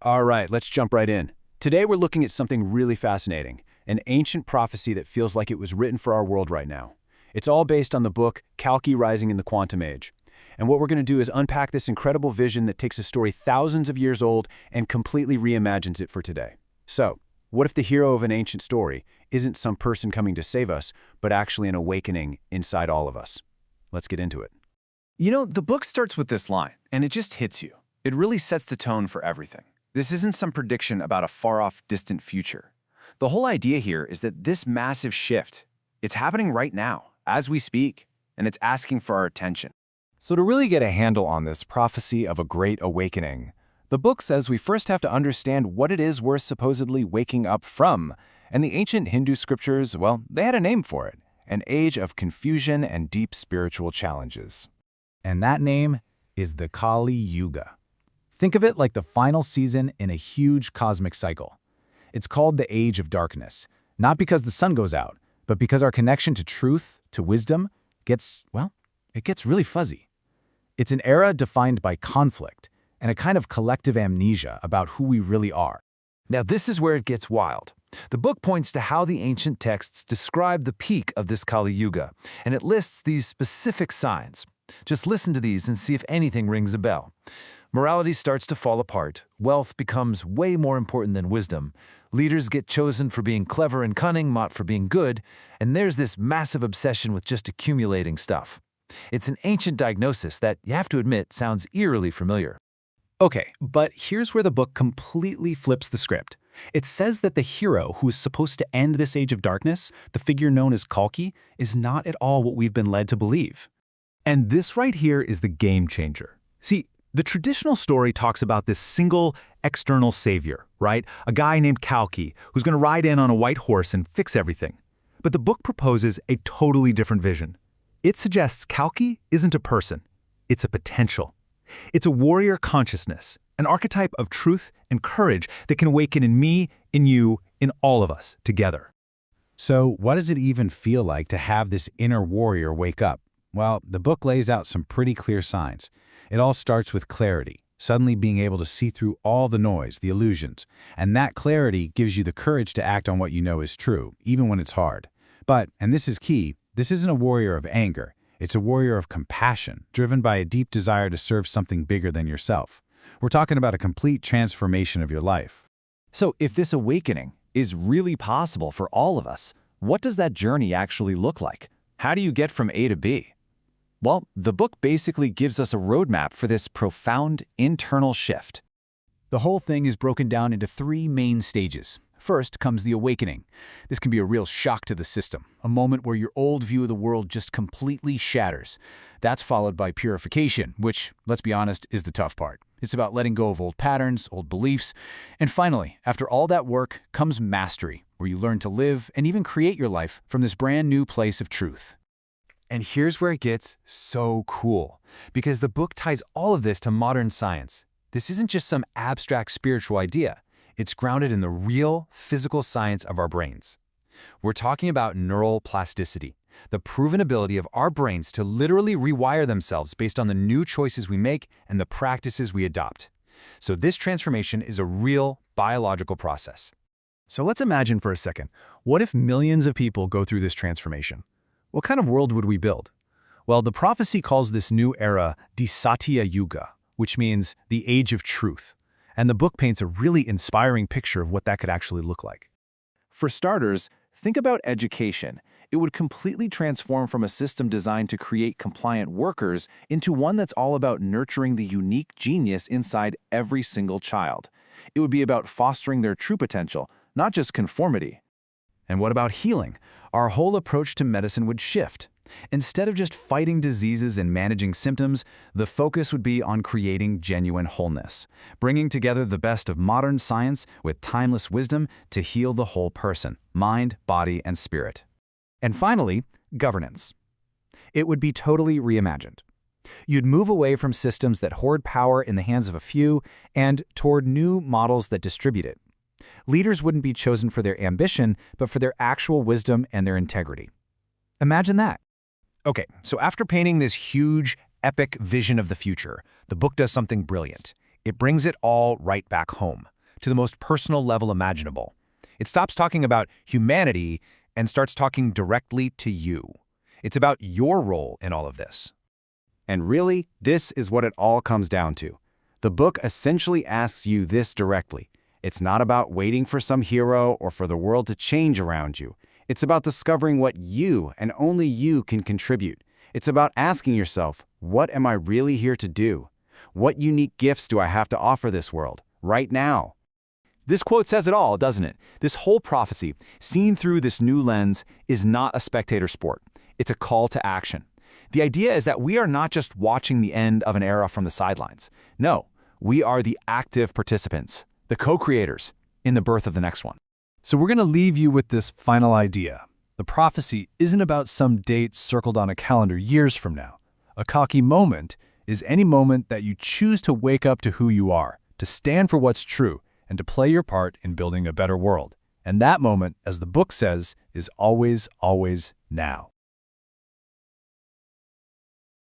All right, let's jump right in. Today we're looking at something really fascinating, an ancient prophecy that feels like it was written for our world right now. It's all based on the book Kalki Rising in the Quantum Age. And what we're going to do is unpack this incredible vision that takes a story thousands of years old and completely reimagines it for today. So, what if the hero of an ancient story isn't some person coming to save us, but actually an awakening inside all of us? Let's get into it. You know, the book starts with this line, and it just hits you. It really sets the tone for everything. This isn't some prediction about a far-off, distant future. The whole idea here is that this massive shift, it's happening right now, as we speak, and it's asking for our attention. So to really get a handle on this prophecy of a great awakening, the book says we first have to understand what it is we're supposedly waking up from. And the ancient Hindu scriptures, well, they had a name for it, an age of confusion and deep spiritual challenges. And that name is the Kali Yuga. Think of it like the final season in a huge cosmic cycle. It's called the Age of Darkness, not because the sun goes out, but because our connection to truth, to wisdom, gets really fuzzy. It's an era defined by conflict and a kind of collective amnesia about who we really are. Now this is where it gets wild. The book points to how the ancient texts describe the peak of this Kali Yuga, and it lists these specific signs. Just listen to these and see if anything rings a bell. Morality starts to fall apart, wealth becomes way more important than wisdom, leaders get chosen for being clever and cunning, not for being good, and there's this massive obsession with just accumulating stuff. It's an ancient diagnosis that, you have to admit, sounds eerily familiar. Okay, but here's where the book completely flips the script. It says that the hero who is supposed to end this age of darkness, the figure known as Kalki, is not at all what we've been led to believe. And this right here is the game changer. See, the traditional story talks about this single external savior, right? A guy named Kalki who's going to ride in on a white horse and fix everything. But the book proposes a totally different vision. It suggests Kalki isn't a person, it's a potential. It's a warrior consciousness, an archetype of truth and courage that can awaken in me, in you, in all of us together. So, what does it even feel like to have this inner warrior wake up? Well, the book lays out some pretty clear signs. It all starts with clarity, suddenly being able to see through all the noise, the illusions. And that clarity gives you the courage to act on what you know is true, even when it's hard. But, and this is key, this isn't a warrior of anger. It's a warrior of compassion, driven by a deep desire to serve something bigger than yourself. We're talking about a complete transformation of your life. So if this awakening is really possible for all of us, what does that journey actually look like? How do you get from A to B? Well, the book basically gives us a roadmap for this profound internal shift. The whole thing is broken down into three main stages. First comes the awakening. This can be a real shock to the system, a moment where your old view of the world just completely shatters. That's followed by purification, which, let's be honest, is the tough part. It's about letting go of old patterns, old beliefs. And finally, after all that work, comes mastery, where you learn to live and even create your life from this brand new place of truth. And here's where it gets so cool, because the book ties all of this to modern science. This isn't just some abstract spiritual idea. It's grounded in the real, physical science of our brains. We're talking about neural plasticity, the proven ability of our brains to literally rewire themselves based on the new choices we make and the practices we adopt. So this transformation is a real biological process. So let's imagine for a second, what if millions of people go through this transformation? What kind of world would we build? Well, the prophecy calls this new era the Satya Yuga, which means the age of truth. And the book paints a really inspiring picture of what that could actually look like. For starters, think about education. It would completely transform from a system designed to create compliant workers into one that's all about nurturing the unique genius inside every single child. It would be about fostering their true potential, not just conformity. And what about healing? Our whole approach to medicine would shift. Instead of just fighting diseases and managing symptoms, the focus would be on creating genuine wholeness, bringing together the best of modern science with timeless wisdom to heal the whole person, mind, body, and spirit. And finally, governance. It would be totally reimagined. You'd move away from systems that hoard power in the hands of a few and toward new models that distribute it. Leaders wouldn't be chosen for their ambition, but for their actual wisdom and their integrity. Imagine that. Okay, so after painting this huge, epic vision of the future, the book does something brilliant. It brings it all right back home, to the most personal level imaginable. It stops talking about humanity and starts talking directly to you. It's about your role in all of this. And really, this is what it all comes down to. The book essentially asks you this directly. It's not about waiting for some hero or for the world to change around you. It's about discovering what you and only you can contribute. It's about asking yourself, what am I really here to do? What unique gifts do I have to offer this world, right now? This quote says it all, doesn't it? This whole prophecy, seen through this new lens, is not a spectator sport. It's a call to action. The idea is that we are not just watching the end of an era from the sidelines. No, we are the active participants, the co-creators, in the birth of the next one. So we're going to leave you with this final idea. The prophecy isn't about some date circled on a calendar years from now. A Kalki moment is any moment that you choose to wake up to who you are, to stand for what's true, and to play your part in building a better world. And that moment, as the book says, is always, always now.